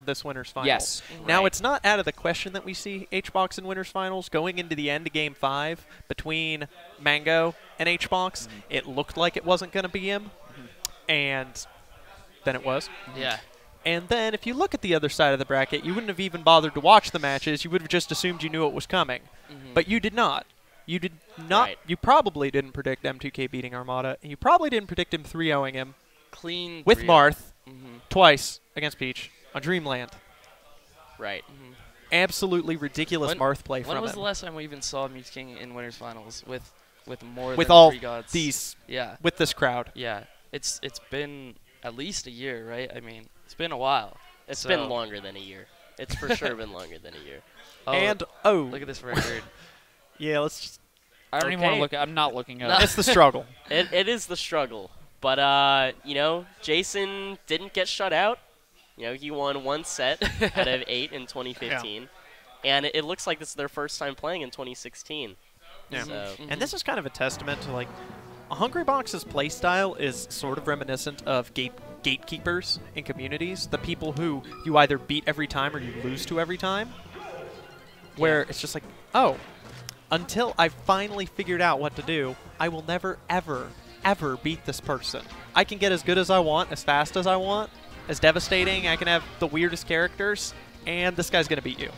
this winners final. Yes. Now, it's not out of the question that we see HBox in winners finals. Going into the end of Game 5 between Mango and HBox, it looked like it wasn't going to be him, and then it was. Yeah. And then if you look at the other side of the bracket, you wouldn't have even bothered to watch the matches. You would have just assumed you knew it was coming. But you did not. You did not. Right. You probably didn't predict M2K beating Armada, and you probably didn't predict him 3-0ing him Clean with 3-0. Marth twice against Peach on Dreamland. Right. Absolutely ridiculous Marth play from him. When was the last time we even saw Mew2King in winners finals with more with than all 3 gods? these, Yeah. with this crowd. Yeah. It's been at least a year, right? I mean, it's been a while. It's been longer than a year. It's for sure been longer than a year. Oh, And look at this record. yeah, let's just. I don't even want to look. I'm not looking at No. it. It's the struggle. It is the struggle. But, you know, Jason didn't get shut out. You know, he won 1 set out of 8 in 2015. And it looks like this is their first time playing in 2016. Yeah. So. And this is kind of a testament to, like, Hungrybox's playstyle is sort of reminiscent of gatekeepers in communities, the people who you either beat every time or you lose to every time, where it's just like, oh, until I finally figured out what to do, I will never, ever, ever beat this person. I can get as good as I want, as fast as I want, as devastating, I can have the weirdest characters, and this guy's going to beat you.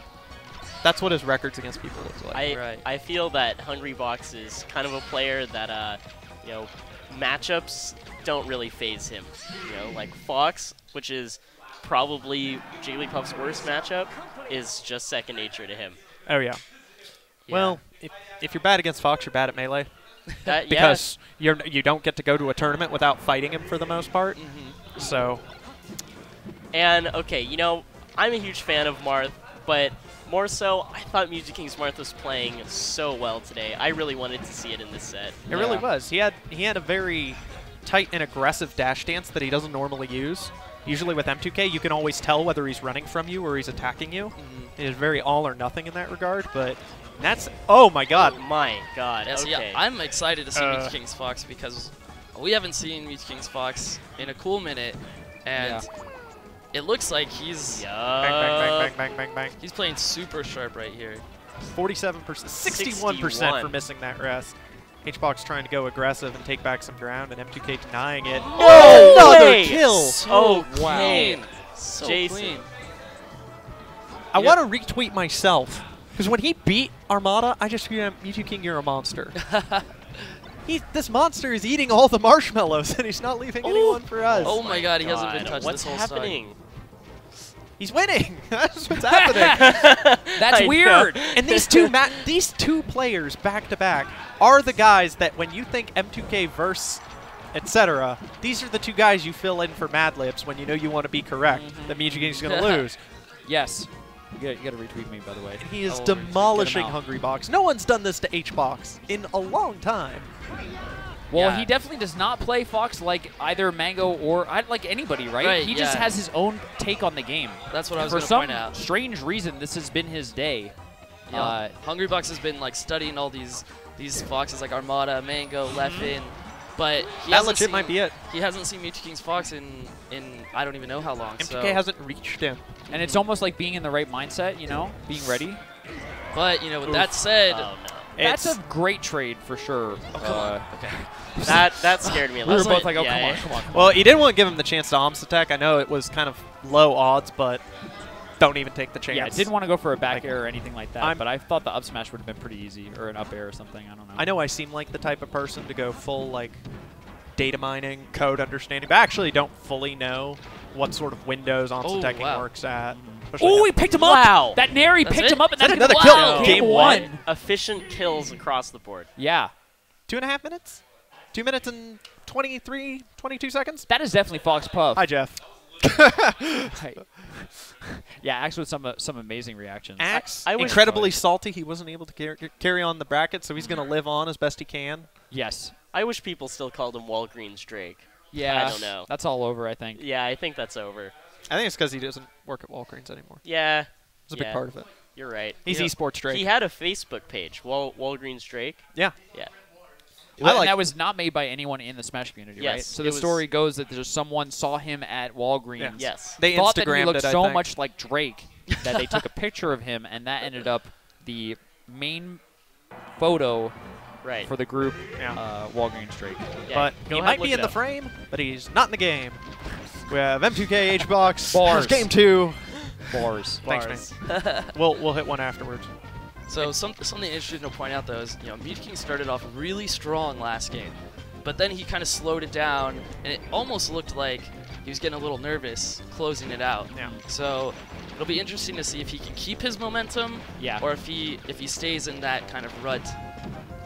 That's what his records against people look like. I feel that Hungrybox is kind of a player that, you know, matchups don't really phase him. You know, like Fox, which is probably Jigglypuff's worst matchup, is just second nature to him. Oh, yeah. Well, if you're bad against Fox, you're bad at Melee. Because you don't get to go to a tournament without fighting him for the most part. So. And, okay, you know, I'm a huge fan of Marth, but more so, I thought Mew2King's Marth was playing so well today. I really wanted to see it in this set. It really was. He had a very tight and aggressive dash dance that he doesn't normally use. Usually with M2K, you can always tell whether he's running from you or he's attacking you. It is very all or nothing in that regard, but that's... Oh, my God. My God. Yes, okay. yeah, I'm excited to see Mew2King's Fox because we haven't seen Mew2King's Fox in a cool minute, and it looks like he's Bang, bang, bang, bang, bang, bang. he's playing super sharp right here. 47%, 61% for missing that rest. HBox trying to go aggressive and take back some ground, and M2K denying it. Oh, another kill! So Clean. So Jason. clean. I want to retweet myself, because when he beat Armada, I just feel Mew2King, you're a monster. This monster is eating all the marshmallows, and he's not leaving anyone for us. Oh my God, he hasn't been touched What's this whole happening? He's winning. That's what's happening. That's weird. And these two players back to back are the guys that when you think M2K versus etc., these are the two guys you fill in for Mad Libs when you know you want to be correct. That Mew2King's going to lose. Yes. You got to retweet me, by the way. And he is demolishing Hungrybox. No one's done this to HBox in a long time. Well, he definitely does not play Fox like either Mango or like anybody, right? He just has his own take on the game. That's what I was going to point out. For some strange reason, this has been his day. Hungrybox has been like studying all these Foxes like Armada, Mango, Leffen, but that legit might be it. He hasn't seen Mew2King's Fox in I don't even know how long. M2K hasn't reached him. And it's almost like being in the right mindset, you know, being ready. But, you know, with that said, that's a great trade for sure. Oh, come on. Okay. That scared me a We little. were both like, oh, come on. Well, you didn't want to give him the chance to Om's attack. I know it was kind of low odds, but don't even take the chance. Yeah, I didn't want to go for a back air or anything like that, but I thought the up smash would have been pretty easy, or an up air or something. I don't know. I know I seem like the type of person to go full, like, data mining, code understanding, but I actually don't fully know what sort of windows Om's attacking works at. Oh, he picked him up! Wow! That Nair, picked him up, and that's another kill. Game one. Efficient kills across the board. Yeah. 2.5 minutes? 2 minutes and 23, 22 seconds? That is definitely Fox Puff. Hi, Jeff. Yeah, Axe with some amazing reactions. Axe, incredibly salty. He wasn't able to carry on the bracket, so he's going to live on as best he can. Yes. I wish people still called him Walgreens Drake. Yeah. I don't know. That's all over, I think. Yeah, I think that's over. I think it's because he doesn't work at Walgreens anymore. Yeah. It's a big part of it. You're right. He's esports Drake. He had a Facebook page, Walgreens Drake. Yeah. Yeah. And that was not made by anyone in the Smash community, Yes, right? So the story goes that there's someone saw him at Walgreens. Yes. They thought that he Instagrammed looked it, I so think. much like Drake that they took a picture of him, and that ended up the main photo for the group Walgreens Drake. Yeah, But he might be in the frame, but he's not in the game. We have M2K, HBox. Bars. Game 2. Bars. Thanks, man. We'll hit one afterwards. So something interesting to point out though is, Mew2King started off really strong last game, but then he kind of slowed it down, and it almost looked like he was getting a little nervous closing it out. Yeah. So it'll be interesting to see if he can keep his momentum, or if he stays in that kind of rut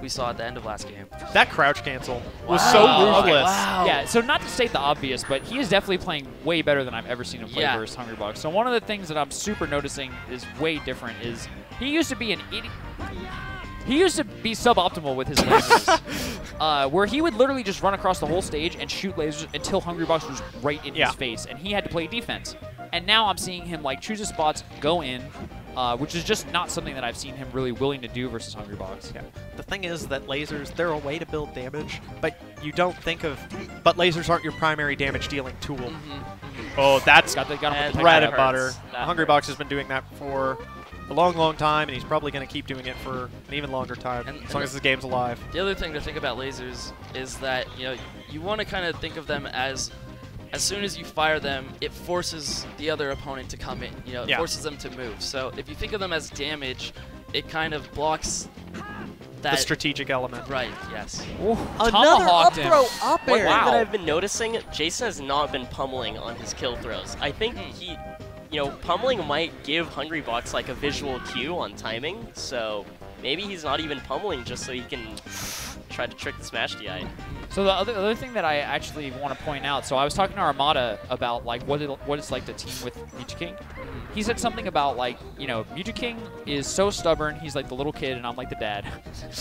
we saw at the end of last game. That crouch cancel was so ruthless. Wow. Yeah, so not to state the obvious, but he is definitely playing way better than I've ever seen him play versus Hungrybox. So one of the things that I'm super noticing is way different is he used to be an idiot. He used to be suboptimal with his lasers, where he would literally just run across the whole stage and shoot lasers until Hungrybox was right in his face, and he had to play defense. And now I'm seeing him like choose his spots, go in, which is just not something that I've seen him really willing to do versus Hungrybox. Yeah. The thing is that lasers, they're a way to build damage, but you don't think of... But lasers aren't your primary damage-dealing tool. Oh, that's got him with the bread and butter. Hungrybox has been doing that for a long, long time, and he's probably going to keep doing it for an even longer time, as long as the game's alive. The other thing to think about lasers is that, you want to kind of think of them as soon as you fire them, it forces the other opponent to come in. It forces them to move. So if you think of them as damage, it kind of blocks that. The strategic element. Right, yes. Ooh, another up throw up air. Wow. One thing that I've been noticing, Jason has not been pummeling on his kill throws. I think he, pummeling might give Hungrybox like a visual cue on timing, so maybe he's not even pummeling just so he can try to trick the Smash DI. So the other thing that I actually want to point out, so I was talking to Armada about like what it's like to team with Mew2King. He said something about like, Mew2King is so stubborn, he's like the little kid and I'm like the dad.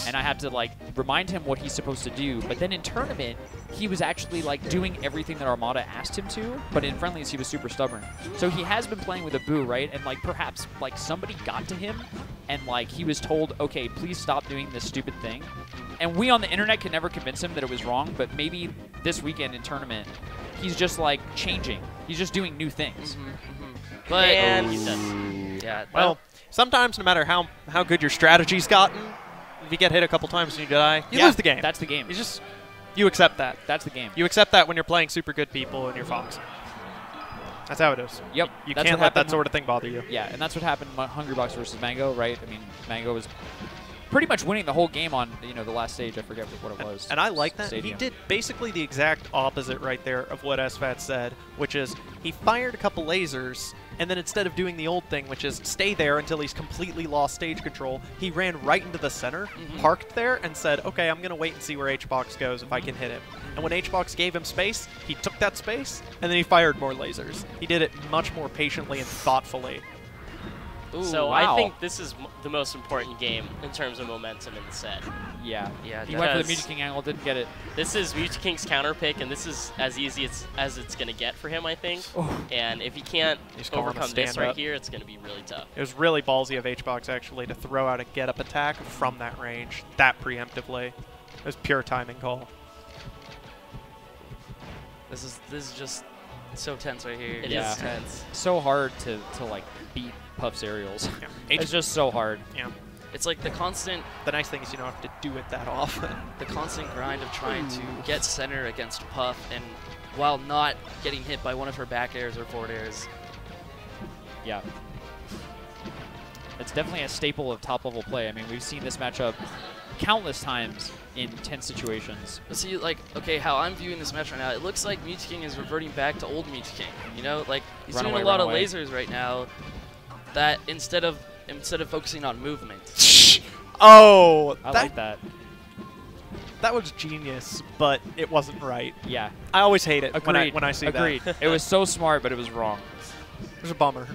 And I have to like remind him what he's supposed to do. But then in tournament, he was actually like doing everything that Armada asked him to, but in friendlies he was super stubborn. So he has been playing with a Boo, right? And like perhaps like somebody got to him and like he was told, okay, please stop doing this stupid thing. And we on the internet can never convince him that it was wrong, but maybe this weekend in tournament, he's just like changing. He's just doing new things. But and he's done. Yeah. Well, sometimes no matter how good your strategy's gotten, if you get hit a couple times and you die, you lose the game. That's the game. You accept that. That's the game. You accept that when you're playing super good people and you're Fox. That's how it is. Yep. You can't let that sort of thing bother you. Yeah, and that's what happened in Hungrybox versus Mango, right? I mean, Mango was pretty much winning the whole game on the last stage. I forget what it was. And I like that. Stadium. He did basically the exact opposite right there of what SFAT said, which is he fired a couple lasers, and then instead of doing the old thing, which is stay there until he's completely lost stage control, he ran right into the center, parked there, and said, okay, I'm going to wait and see where HBox goes if I can hit him. And when HBox gave him space, he took that space, and then he fired more lasers. He did it much more patiently and thoughtfully. Ooh, So wow. I think this is the most important game in terms of momentum in the set. Yeah. Yeah, He went for the because- Mew2King angle, didn't get it. This is Mew2King's counter pick, and this is as easy as it's going to get for him, I think. And if he can't He's calling a overcome this stand-up. right here, it's going to be really tough. It was really ballsy of HBox, actually, to throw out a get-up attack from that range that preemptively. It was pure timing call. This is just so tense right here. It Yeah. is tense. So hard to like beat Puff's aerials. Yeah. It's just so hard. Yeah. It's like the constant The nice thing is you don't have to do it that often. grind of trying to get center against Puff, and while not getting hit by one of her back airs or forward airs. Yeah. It's definitely a staple of top-level play. I mean, we've seen this matchup countless times in tense situations. But see, like, okay, how I'm viewing this match right now, it looks like Mew2King is reverting back to old Mew2King. Like he's doing a lot of lasers right now. That instead of focusing on movement. Oh, I like that. That was genius, but it wasn't right. Yeah. I always hate it when Agreed. I see Agreed. that. It was so smart, but it was wrong. It was a bummer.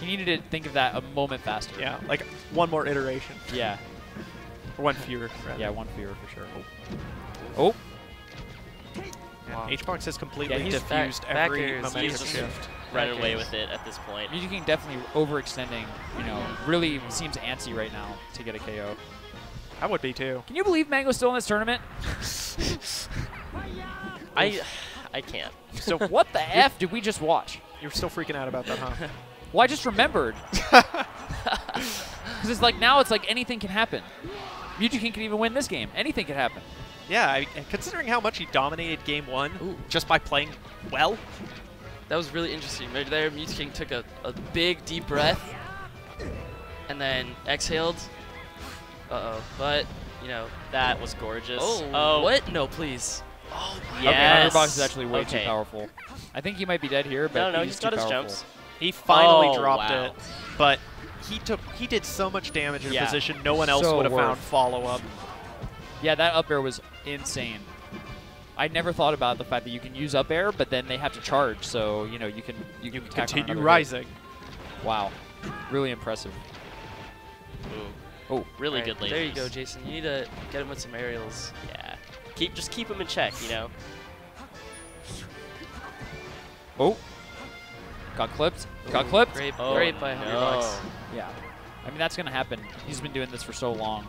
He needed to think of that a moment faster. Yeah, like one more iteration. Yeah. Or one fewer, rather. Yeah, one fewer for sure. Oh. Wow. HBox has completely Yeah, he's diffused back every airs, momentum he's shift. Running away with it at this point. Mew2King definitely overextending, really seems antsy right now to get a KO. I would be too. Can you believe Mango's still in this tournament? I can't. So What the F did we just watch? you're still freaking out about that, huh? Well, I just remembered. Because it's like now it's like anything can happen. Mew2King can even win this game. Anything can happen. Yeah, considering how much he dominated game 1 just by playing well. That was really interesting. Right there, Mew2King took a big, deep breath and then exhaled. Uh-oh. But, you know. That was gorgeous. Oh, what? No, please. Oh, yes. Okay, Hungrybox is actually way too powerful. I think he might be dead here, but no, he's he's got too his powerful. jumps. He finally Oh, dropped wow. it, but he did so much damage in a Yeah. position no one else So would have found worth. follow-up. Yeah, that up air was insane. I never thought about the fact that you can use up air, but then they have to charge, so you know you can tack on Continue another hit. rising. Wow, really impressive. Ooh. Oh, Really Right, good lasers. there you go, Jason. You need to get him with some aerials. Yeah. Just keep him in check, you know. oh, got clipped. Got clipped. Great, Oh, great by no. Hungrybox. Yeah, I mean that's gonna happen. He's been doing this for so long.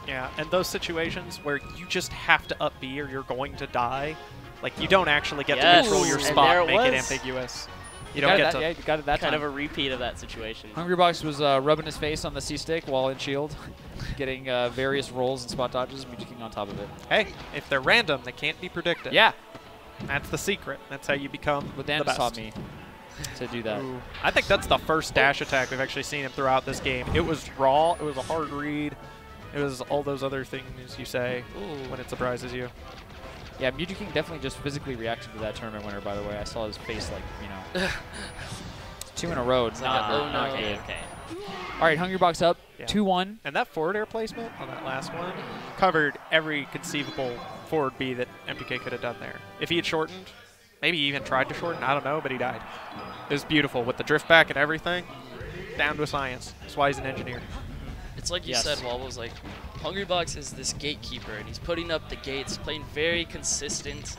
Yeah, and those situations where you just have to up B or you're going to die, like you don't actually get Yes, to control your and spot there and it make it was. ambiguous. You You don't got get it to. that, yeah, you got it that Kind time. of a repeat of that situation. Hungrybox was rubbing his face on the C-stick while in shield, getting various rolls and spot dodges, Mew2King on top of it. Hey, if they're random, they can't be predicted. Yeah, That's the secret. That's how you become but the Dan best. taught me to do that. Ooh. I think that's the first dash attack we've actually seen him throughout this game. It was raw. It was a hard read. It was all those other things you say Ooh. when it surprises you. Yeah, Mew2King definitely just physically reacted to that tournament winner, by the way. I saw his face like, you know. 2 in a row. like Not, a, oh, not no. good. Okay. All right, Hungrybox up, Yeah. 2-1. And that forward air placement on that last one covered every conceivable forward B that MTK could have done there. If he had shortened, maybe he even tried to shorten, I don't know, but he died. It was beautiful with the drift back and everything. Down to a science. That's why he's an engineer. It's like you Yes. said, Wobbles, like, Hungrybox is this gatekeeper, and he's putting up the gates, playing very consistent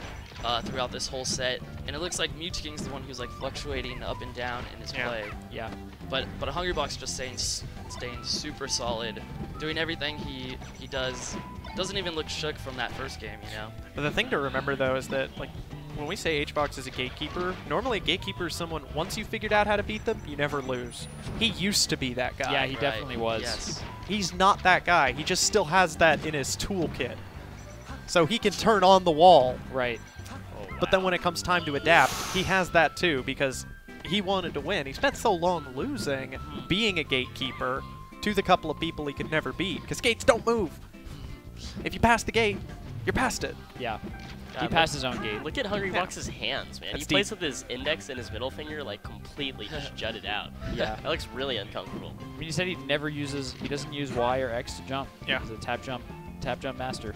throughout this whole set. And it looks like Mew2King's the one who's like fluctuating up and down in his Yeah. play. Yeah. But a Hungrybox just staying super solid, doing everything he does. Doesn't even look shook from that first game, you know. But the thing to remember, though, is that, like, when we say HBox is a gatekeeper, normally a gatekeeper is someone, once you figured out how to beat them, you never lose. He used to be that guy. Yeah, he Right, definitely was. Yes. He's not that guy. He just still has that in his toolkit. So he can turn on the wall. Right. But then when it comes time to adapt, he has that too because he wanted to win. He spent so long losing, being a gatekeeper, to the couple of people he could never beat. Because gates don't move. If you pass the gate, you're past it. Yeah. He God, passed his own gate. Look at Hungrybox's hands, man. That's He plays deep. with his index and his middle finger like completely just jutted out. Yeah. That looks really uncomfortable. I mean, he said he doesn't use Y or X to jump. Yeah. He's a tap jump master.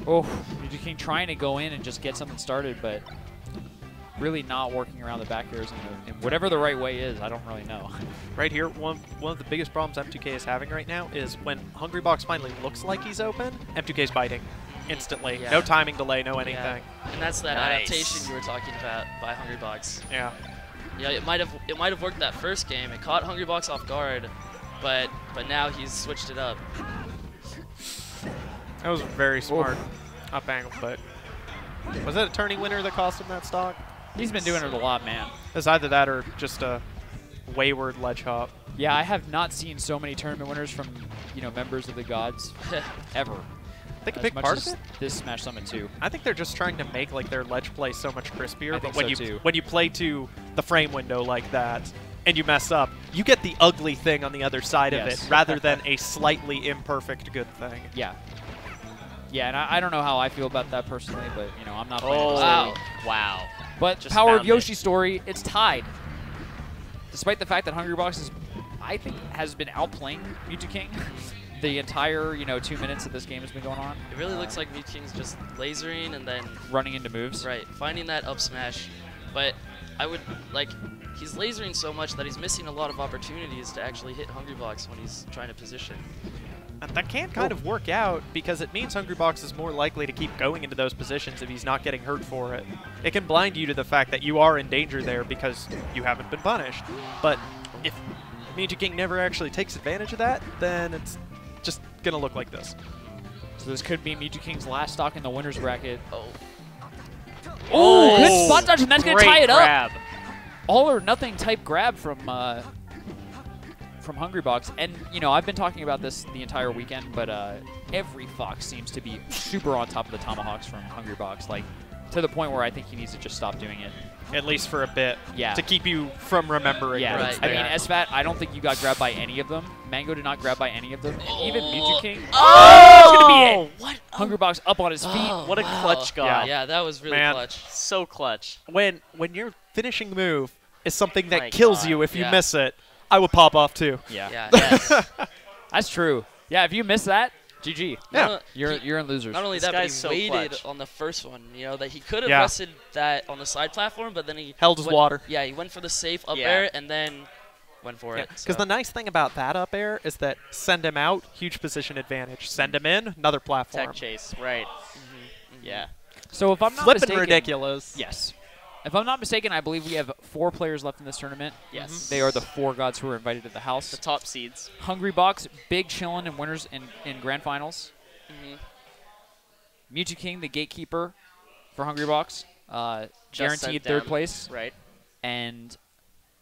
Oh, Mew2King trying to go in and just get something started, but really not working around the back airs in whatever the right way is. I don't really know. Right here, one of the biggest problems M2K is having right now is when Hungrybox finally looks like he's open, M2K's biting instantly. Yeah. No timing delay, no anything. And that's that Nice. adaptation you were talking about by Hungrybox. Yeah. Yeah, it might have worked that first game. It caught Hungrybox off guard, but now he's switched it up. That was very smart up angle, but was that a turning winner that cost him that stock? He's been doing it a lot, man. It's either that or just a wayward ledge hop. Yeah, I have not seen so many tournament winners from, members of the gods ever. I think a As big much part as of it, this Smash Summit too. I think they're just trying to make like their ledge play so much crispier. I But think when so, you too. when you play to the frame window like that and you mess up, you get the ugly thing on the other side of Yes. it rather than a slightly imperfect good thing. Yeah. Yeah, and I don't know how I feel about that personally, but I'm not playing Oh, this wow. game. Wow. But Just Power of found Yoshi story, it's tied. Despite the fact that Hungrybox I think, has been outplaying Mew2King the entire 2 minutes that this game has been going on. It really looks like Mew2King's just lasering and then Running into moves. right finding that up smash, but I would he's lasering so much that he's missing a lot of opportunities to actually hit Hungrybox when he's trying to position. And that can kind of work out because it means Hungrybox is more likely to keep going into those positions if he's not getting hurt for it. It can blind you to the fact that you are in danger there because you haven't been punished. But if Mew2King never actually takes advantage of that, then it's just going to look like this. So this could be Mew2King's last stock in the winner's bracket. Oh. Oh, good spot dodge, and that's going to tie it grab. up. All or nothing type grab from Hungrybox. And, you know, I've been talking about this the entire weekend, but every Fox seems to be super on top of the tomahawks from Hungrybox, like, to the point where I think he needs to just stop doing it. At least for a bit. Yeah. To keep you from remembering. Yeah, that it's I mean, there. SFAT, I don't think you got grabbed by any of them. Mango did not grab by any of them. And even Mew2King. Oh! It's going to be it. What? Hungrybox up on his feet. Oh, What a clutch guy. Yeah, that was really Man. clutch. So clutch. When your finishing move is something that My kills God, you if you yeah. miss it, I would pop off too. Yeah. Yes. That's true. Yeah, if you miss that, GG. Yeah. You're in losers. Not only This that, but he guy's so waited clutch. on the first one. You know, that he could have Yeah. rested that on the side platform, but then he Held his went- water. Yeah, he went for the safe up Yeah. air and then went for it. Because the nice thing about that up air is that send him out, huge position advantage. Send him in, another platform. Tech chase. Right. Yeah. So if I'm not Flipping mistaken, ridiculous. Yes. If I'm not mistaken, I believe we have 4 players left in this tournament. Yes. They are the 4 gods who are invited to the house. The top seeds. Hungrybox, big chillin' and winners in grand finals. Mew2King, the gatekeeper for Hungrybox, Just guaranteed sent 3rd down. place. Right. And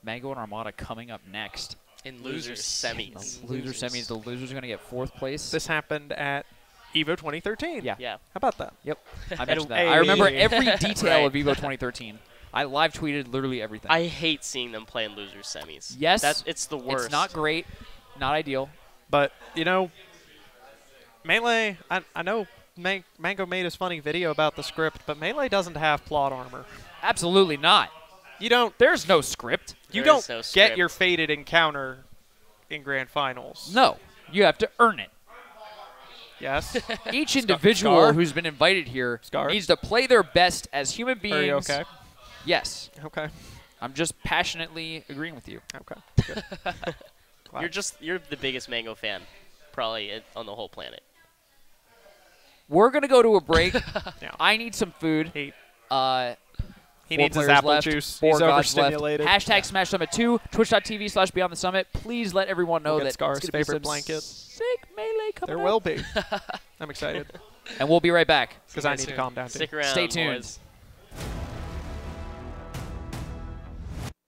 Mango and Armada coming up next. In Loser losers. semis. Loser semis. The losers are going to get 4th place. This happened at EVO 2013. Yeah. Yeah. How about that? Yep. I And mentioned that. hey. I remember every detail Right. of EVO 2013. I live tweeted literally everything. I hate seeing them play in loser semis. Yes. It's the worst. It's not great. Not ideal. But, you know, Melee, I know Mango made his funny video about the script, but Melee doesn't have plot armor. Absolutely not. You don't There's no script. you There don't is no get script. your fated encounter in grand finals. No. You have to earn it. Yes. Each individual Scar? who's been invited here Scar? needs to play their best as human beings. Are you okay? Yes. Okay. I'm just passionately agreeing with you. Okay. Good. Wow. You're the biggest Mango fan, probably on the whole planet. We're going to go to a break. Yeah. I need some food. He 4 needs his players apple left, juice. 4 He's gods left. overstimulated. Hashtag Smash Summit 2, twitch.tv/Beyond the Summit. Please let everyone know We'll get that Scar's it's gonna be favorite some blanket. sick Melee coming There up. will be. I'm excited And we'll be right back. because I need to calm down too. Stick around, Stay tuned. boys.